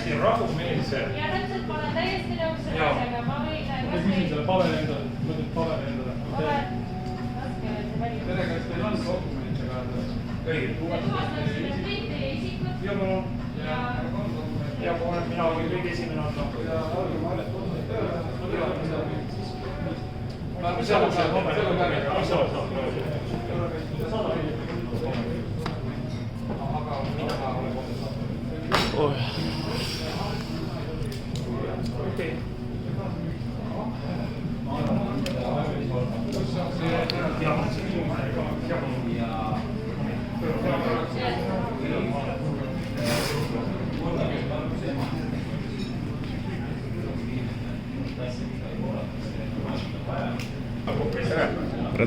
hästi rahumeelse. Ja täpselt ma olen täiesti nõus selle asjaga, ma võin... Ma küsin selle paberi endale, ma ütlen paberi endale. Tere, kas teil on dokumente kaasa? Õige. Ja palun. Ja palun, mina võin kõige esimene olla. Ja algame alles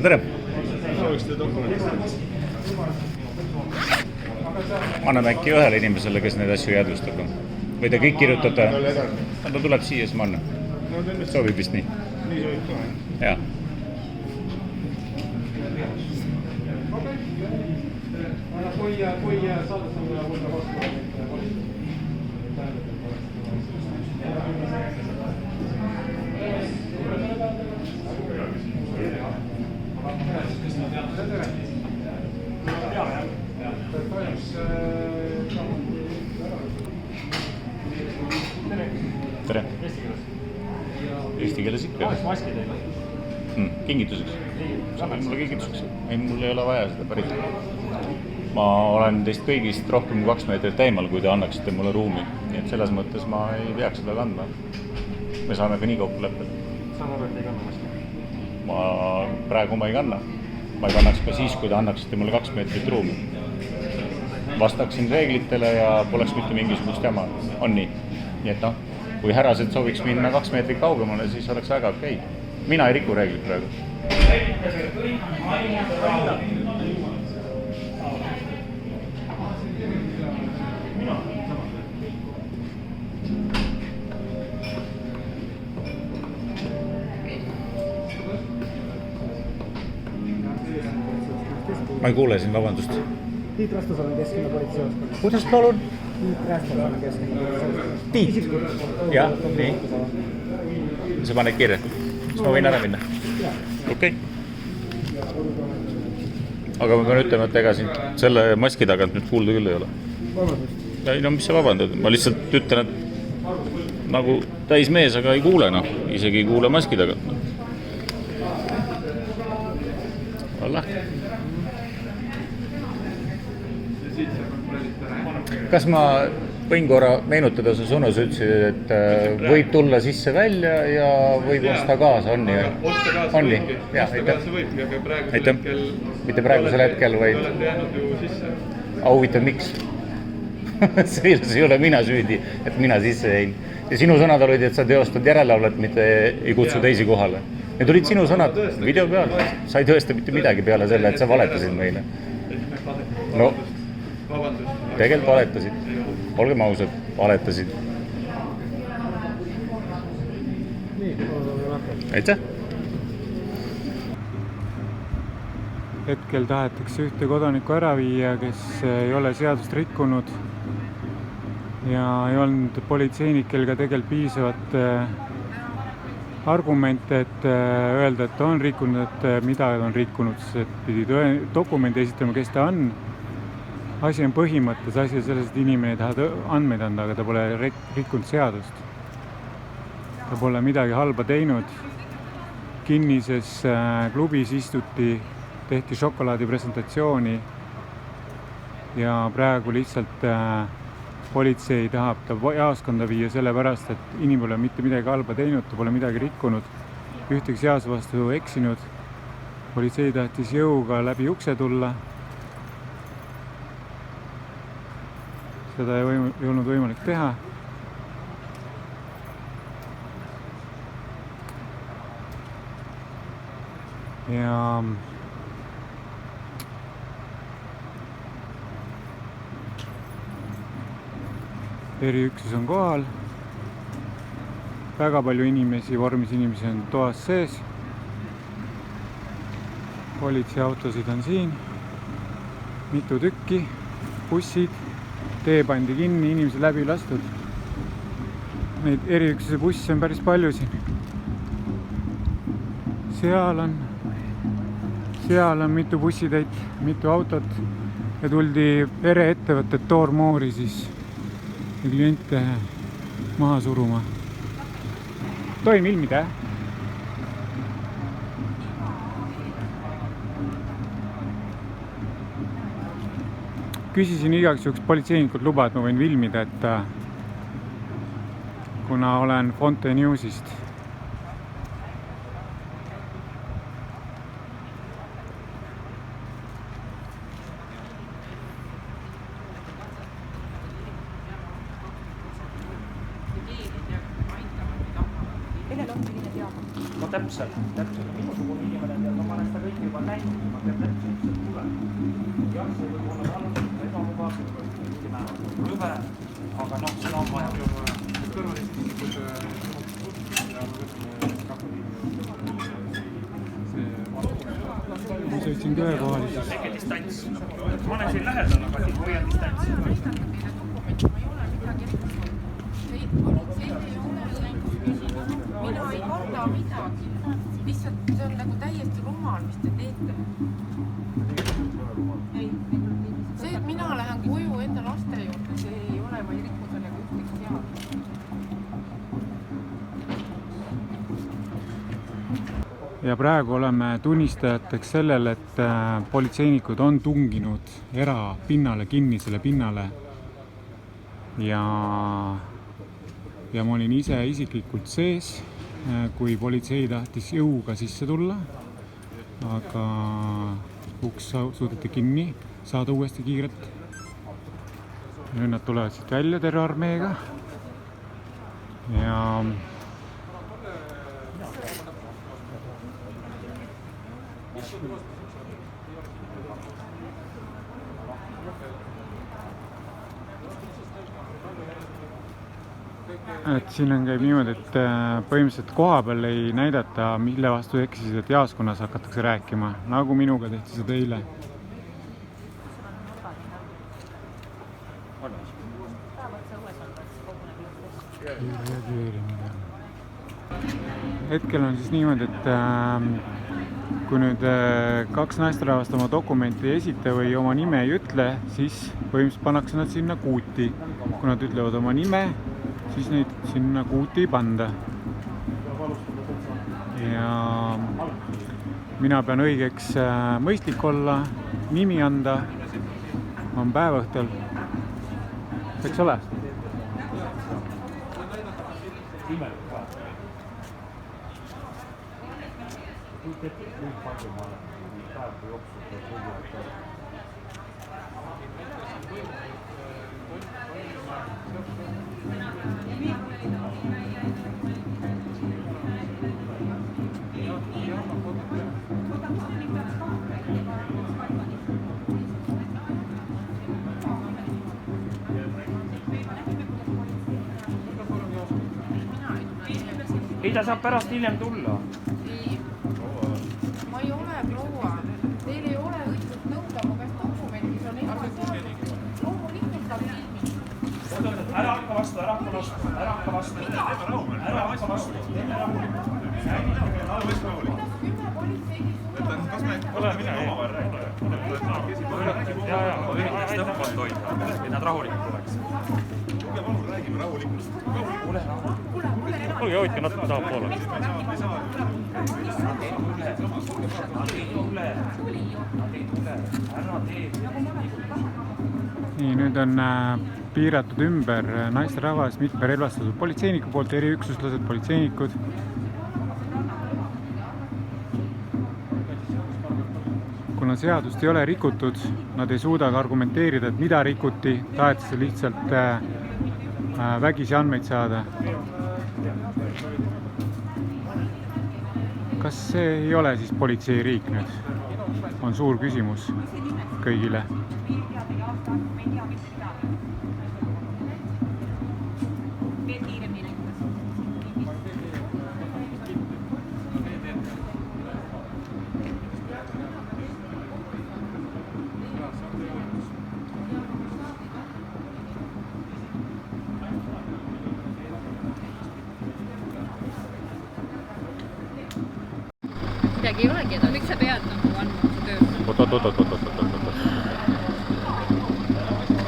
tere! Sooviks teie dokumendist? Anname äkki ühele inimesele, kes neid asju jäädvustab. Või te kõik kirjutate? Ta tuleb siia, siis ma annan. Soovib vist nii? Nii soovib ka, jah? Kui saada sulle võtta vastu, tere! Eesti keeles ikka. Maski teile. Kingituseks. Saame mulle kingituseks. Ei, mul ei ole vaja seda päris. Ma olen teist kõigist rohkem kui 2 meetrit eemal, kui te annaksite mulle ruumi. Nii et selles mõttes ma ei peaks seda kandma. Me saame ka nii kokku leppida. Saan aru, et ei kanna maski. Praegu ma ei kanna. Ma ei kannaks ka siis, kui te annaksite mulle 2 meetrit ruumi. Vastaksin reeglitele ja poleks mitte mingisugust jama. On nii? Nii et kui härrased sooviks minna 2 meetrit kaugemale, siis oleks väga okei. Mina ei riku reeglit praegu. Ma ei kuule siin, vabandust. Tiit Rastosaaren keskmine politseiosakond. Kuidas palun? Tiit Rastosaaren keskmine politseiosakond. Tiit? Jah, nii. Sa paned kirja. Siis ma võin ära minna. Okei. Aga ma pean ütlema, et ega siin selle maski tagant nüüd kuulda küll ei ole. Vabandust. Ei, no mis sa vabandad? Ma lihtsalt ütlen, et nagu täis mees, aga ei kuule, Isegi ei kuule maski tagant. Olla. Kas ma võin korra meenutada su sõnu, sa ütlesid, et võib tulla sisse välja ja võib osta kaasa, on nii? On nii? Jah, aitäh. Aitäh. Mitte praegusel hetkel, vaid... Huvitav, miks? See ei ole mina süüdi, et mina sisse jäin. Ja sinu sõnad olid, et sa teostad järelevalvet, mitte ei kutsu teisi kohale. Need olid sinu sõnad video peal. Sa ei tõesta mitte midagi peale selle, et sa valetasid meile. No, tegelikult valetasid. Olgem ausad, valetasid. Aitäh! Hetkel tahetakse ühte kodanikku ära viia, kes ei ole seadust rikkunud ja ei olnud politseinikel ka tegelikult piisavat argumente, et öelda, et ta on rikkunud, et mida on rikkunud, et pidi dokumendi esitama, kes ta on. Asi on põhimõttes, asi on selles, et inimene ei taha andmeid anda, aga ta pole rikkunud seadust. Ta pole midagi halba teinud. Kinnises klubis istuti, tehti šokolaadi presentatsiooni ja praegu lihtsalt politsei tahab ta jaoskonda viia sellepärast, et inimene pole mitte midagi halba teinud, ta pole midagi rikkunud, ühtegi seaduse vastu eksinud. Politsei tahtis jõuga läbi ukse tulla. Seda ei olnud võimalik teha. Ja eriüksus on kohal. Väga palju inimesi, vormis inimesi on toas sees. Politseiautosid on siin. Mitu tükki, bussid. Tee pandi kinni, inimesi läbi lastud. Neid eriüksuse busse on päris palju siin. Seal on mitu bussitäit, mitu autot ja tuldi pereettevõtted Toormoori siis kliente maha suruma. Tohin filmida, Küsisin igaks juhuks politseinikult luba, et ma võin filmida, et kuna olen Fonte Newsist. No täpselt. Minusugune inimene tead, ma olen seda kõike juba näinud, ma tean täpselt, mis sealt tuleb. Jah, see võib olla halvasti, ebamugavasti, rüve, aga noh, seda on vaja. Ma sõitsin kõe kohal siis. Tege distants. Ma olen siin lähedal, aga siin hoian distantsi. Mina ei karda midagi. Lihtsalt see on nagu täiesti rumal, mis te teete. See, et mina lähen koju enda laste juurde, see ei ole, ma ei rikku sellega ühtegi seadust. Ja praegu oleme tunnistajateks sellele, et politseinikud on tunginud erapinnale, kinnisele pinnale. Ja ma olin ise isiklikult sees, kui politsei tahtis jõuga sisse tulla, aga uks suudeti kinni saada uuesti kiirelt. Nüüd nad tulevad siit välja terve armeega ja et siin käib niimoodi, et põhimõtteliselt koha peal ei näidata, mille vastu eksisid, et jaoskonnas hakatakse rääkima, nagu minuga tehti seda eile. Hetkel on siis niimoodi, et kui nüüd kaks naisterahvast oma dokumenti ei esita või oma nime ei ütle, siis põhimõtteliselt pannakse nad sinna kuuti. Kui nad ütlevad oma nime, siis neid sinna kuuti ei panda. Ja mina pean õigeks mõistlik olla, nimi anda, on päevaõhtul. Eks ole? Ei, ta saab pärast hiljem tulla. Ei, ma ei ole proua. Teil ei ole õigust nõuda mu käest dokumendis on ebaseaduslik. Loomulikult saab filmi. Ära hakka vastu. Ära hakka vastu. Kümme politseid Ole mine omavahel rääkida. Et nad rahulikult tuleks. Räägime rahulikult. Olge hoidke natuke tahapoole. Nii, nüüd on piiratud ümber naisterahvas, mitme relvastatud politseiniku poolt, eriüksuslased, politseinikud. Kuna seadust ei ole rikutud, nad ei suuda ka argumenteerida, et mida rikuti, tahetakse lihtsalt vägisi andmeid saada. Kas see ei ole siis politseiriik nüüd? On suur küsimus kõigile. midagi ei olegi, et miks sa pead nagu andma su tööd? Oot.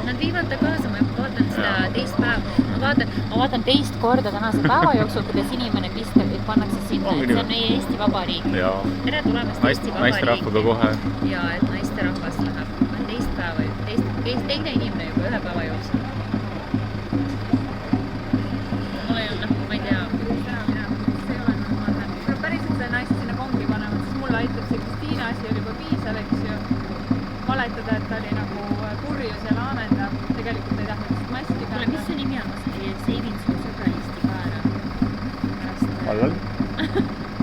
Nad viivad ta kaasa, ma vaatan seda teist päeva, ma vaatan teist korda tänase päeva jooksul, kuidas inimene pistab, et pannakse sinna, et see on meie Eesti Vabariik. Tere tulemast Eesti Vabariik. Naisterahvaga kohe. Ja, et naisterahvas läheb. On teist päeva, teine inimene juba ühe päeva jooksul. Ma ei tea. see ei ole normaalne. No päriselt see naist sinna kongi panema, siis mulle aitab see Kristiina asi oli juba piisav, eks ju. Valetada, et ta oli nagu purjus ja laamendav. Tegelikult ei tahtnud vist maski Kuule, mis su nimi on? Ma seivin su sõbralisti ka ära. Allal.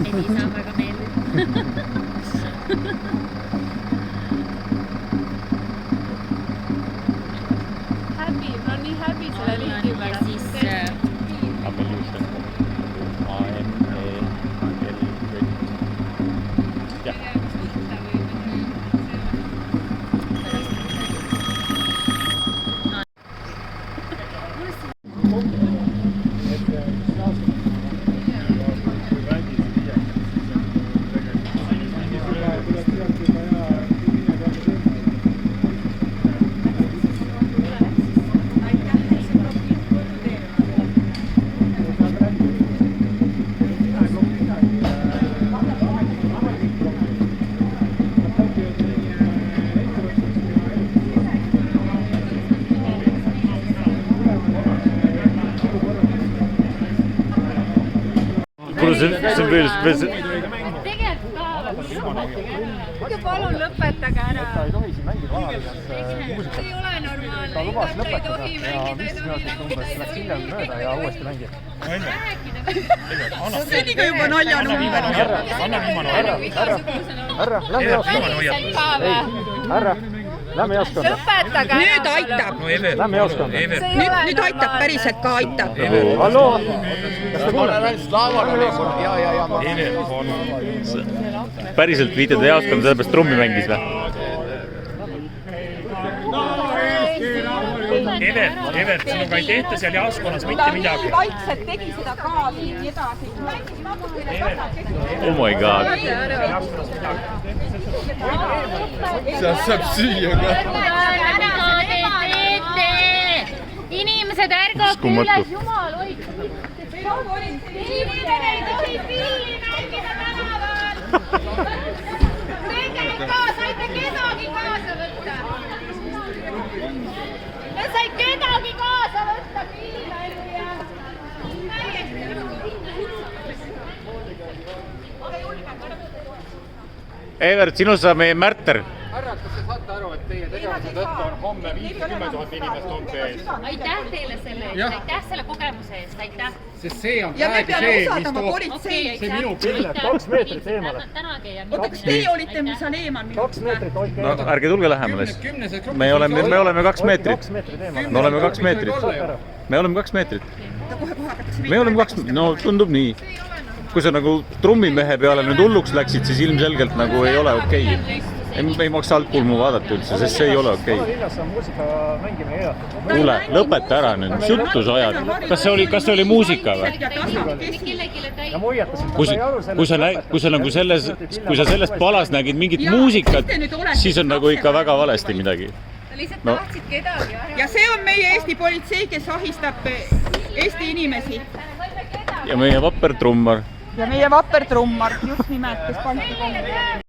Elisa on väga meeldiv. Häbi, ma olen nii häbi selle liigi Ja pärast. siis see on veel tegelikult ka. Palun lõpetage ära. ei tohi siin mängida vanaliselt See ei ole normaalne. ta lubas Igat ei tohi lõpetada ja mängida, ei 15 tohi minutit umbes läks hiljem mööda ja uuesti mängib. See on ikka juba naljanumber. Härra, lähme jaoskonda. Härra, lähme jaoskonda. Lõpetage. Nüüd aitab. Lähme jaoskonda. Nüüd aitab, päriselt ka aitab. Halloo, kas te kuulete? päriselt viited jaoskonda, sellepärast trummi mängis või? Evert, sinuga ei tehta seal jaoskonnas mitte midagi. vaikselt tegi seda ka nii edasi. Oh my god. Sealt saab süüa ka. Inimesed ärgake Uskumatu. üles, jumal hoidku. Inimene ei tohi pilli mängida tänaval. Tegel ka, saite kedagi kaasa võtta. Ja sai kedagi kaasa võtta pilli mängida. Evert, sinust saab meie märter. Härrad, kas te saate aru, et teie tegevuse tõttu on homme 50 000 inimest Toompea ees? Aitäh teile selle eest, aitäh selle kogemuse eest, aitäh. Sest see on Ja me praegu peame see, mis usaldama toob... politseid. See minu pill. 2 meetrit eemale. Tänage ja Oota, kas teie olite seal eemal 2 meetrit hoidke No eemale. ärge tulge lähemale siis. Me oleme 2 meetrit. 2 meetrit eemale. Me oleme 2 meetrit. Me oleme 2 meetrit. kohe hakatakse Me oleme 2, no tundub nii. Kui sa nagu trummimehe peale nüüd hulluks läksid, siis ilmselgelt nagu ei ole okei. Ei maksa altpulmu vaadata üldse, sest see ei ole okei. Hiljas on muusika mängimine keelatud. Kuule, lõpeta ära nüüd, mis juttu sa ajad? Kas see oli muusika või? Ja ma hoiatasin, Kui sa sellest palas nägid mingit muusikat, siis on nagu ikka väga valesti midagi. Lihtsalt No. tahtsid kedagi. ja see on meie Eesti politsei, kes ahistab Eesti inimesi. Ja meie vapper trummar. ja meie vapper trummar, just nimelt, kes pandi kongi.